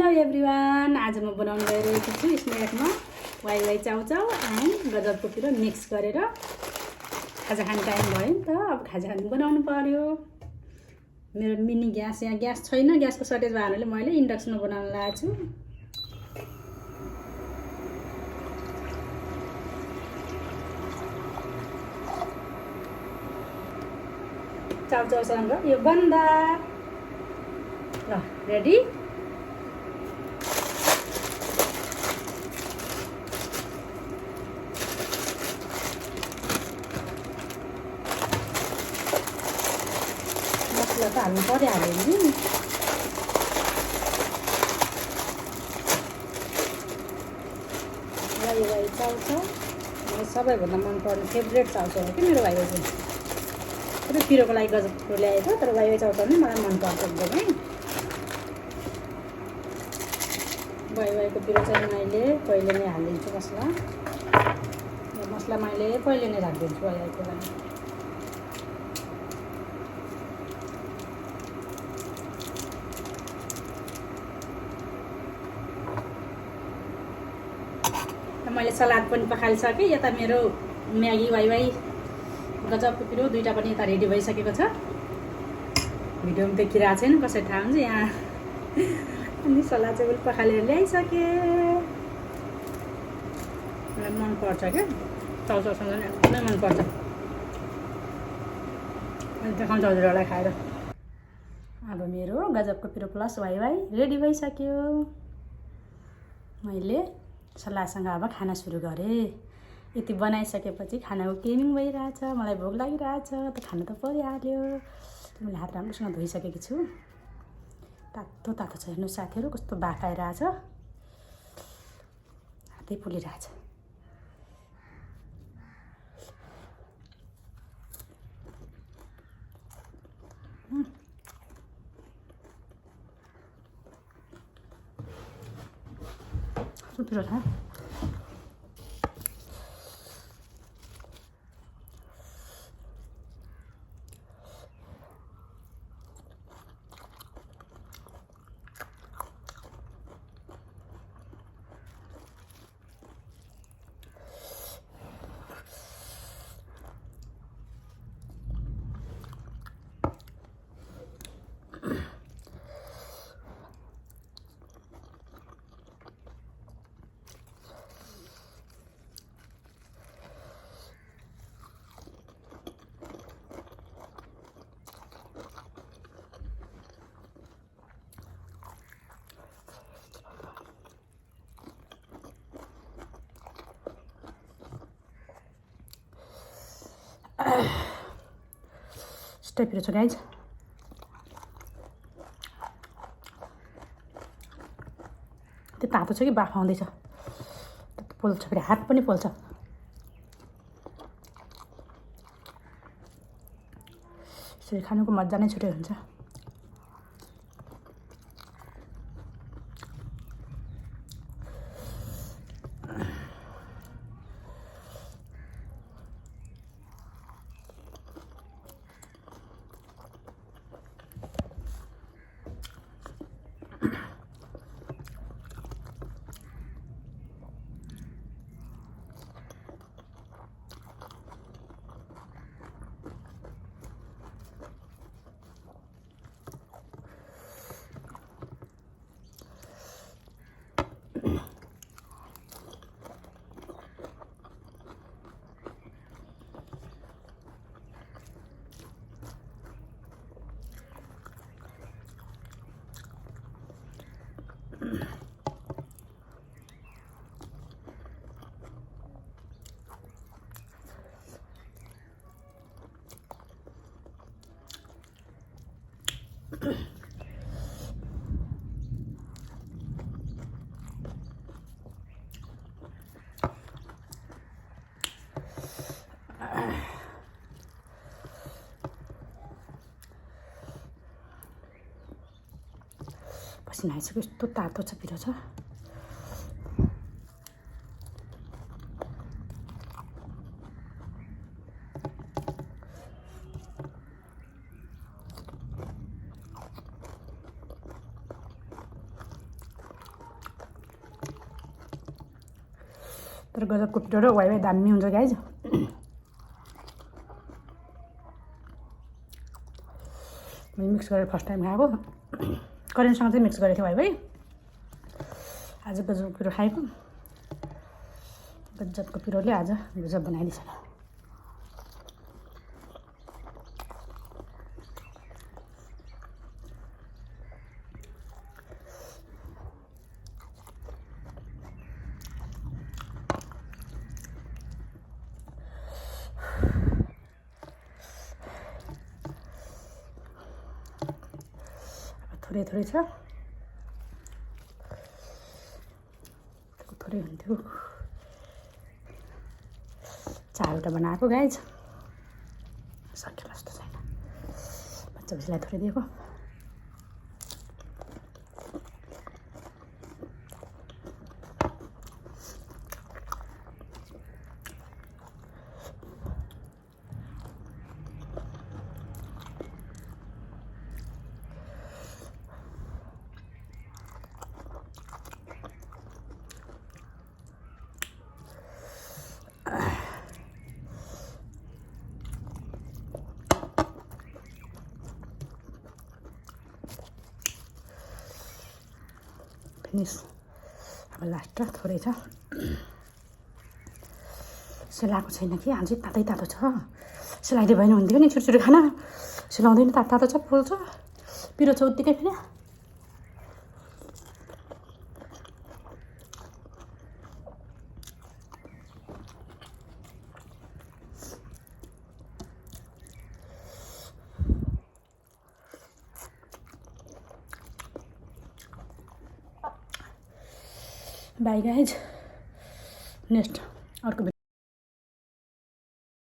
Hello everyone, आज म बनाउन गइरहेको छु स्न्याकमा वाइ चाउचाउ एन्ड गजबको पिरो मिक्स गरेर खाजा खाने टाइम भयो नि त। अब खाजा खाने बनाउनु पर्यो। मेरो मिनी ग्यास यहाँ ग्यास छैन, ग्यासको सर्टेज भयो भने मैले इन्डक्सनमा बनाउन लागेको छु। चाउचाउसँग यो बन्दा ल रेडी। मसला त हाल्नु परिहाल्यो नि। वाइ चाउचाउ मलाई सबैभन्दा मनपर्ने फेभरेट चाउचाउ हो कि मेरो भाइको चाहिँ। तर पिरोको लागि गजबको ल्याएको, तर वाइ चाउचाउ नै मलाई मनपर्छ एकदमै। वाइको पिरो चाहिँ मैले पहिले नै हालिदिन्छु मसला। यो मसला मैले पहिले नै राखिदिन्छु वाइको लागि। मैले सलाद पनि पखालिसकेँ। यता मेरो म्यागी वाइ गजबको पिरो दुईवटा पनि यता रेडी भइसकेको छ। भिडियोमा देखिरहेको छैन, कसै थाहा हुन्छ यहाँ। अनि सलाद चाहिँ पनि पखालेर ल्याइसकेँ। मलाई मनपर्छ क्या, चाउचाउसँग नि एकदमै मनपर्छ। देखाउँछ हजुरहरूलाई खाएर। अब मेरो गजबको पिरो प्लस वाइ रेडी भइसक्यो। मैले सलादसँग अब खाना सुरु गरेँ। यति बनाइसकेपछि खानाको क्लिनिङ भइरहेछ। मलाई भोक लागिरहेछ, त खाना त परिहाल्यो। मैले हात राम्रोसँग धोइसकेको छु। तातो तातो छ हेर्नु साथीहरू, कस्तो बाफ आइरहेछ, हातै पोलिरहेछ। पिरो छ यस्तै पिरो छ गाइज। त्यो तातो छ कि बाफ आउँदैछ, पोल्छ, फेरि हात पनि पोल्छ। यसरी खानुको मजा नै छुट्टै हुन्छ। पसिना आइसक्यो, यस्तो तातो छ पिरो छ। तर गजबको पिरो र वाइ दामी हुन्छ गाइज। मैले मिक्स गरेर फर्स्ट टाइम खाएको, करेन्टसँग चाहिँ मिक्स गरेको थिएँ वाइ। आज गजबको पिरो खाएको, गजबको पिरोले आज गजब बनाइदिन्छ। थोरै थोरै छ, थोरै हुन्थ्यो। 4वटा बनाएको गाइज, सकेला जस्तो छैन। बच्चा बच्चालाई थोरै दिएको। फिनिस। अब लास्ट थोरै छ, सेलाएको छैन कि अझै तातै तातो छ। सेलाइदियो भएन हुन्थ्यो नि, छिटो खाना सेलाउँदैन, तातो तातो छ, पोल्छ, पिरो छ उत्तिकै फेरि। बाई गाइज, नेक्स्ट अर्को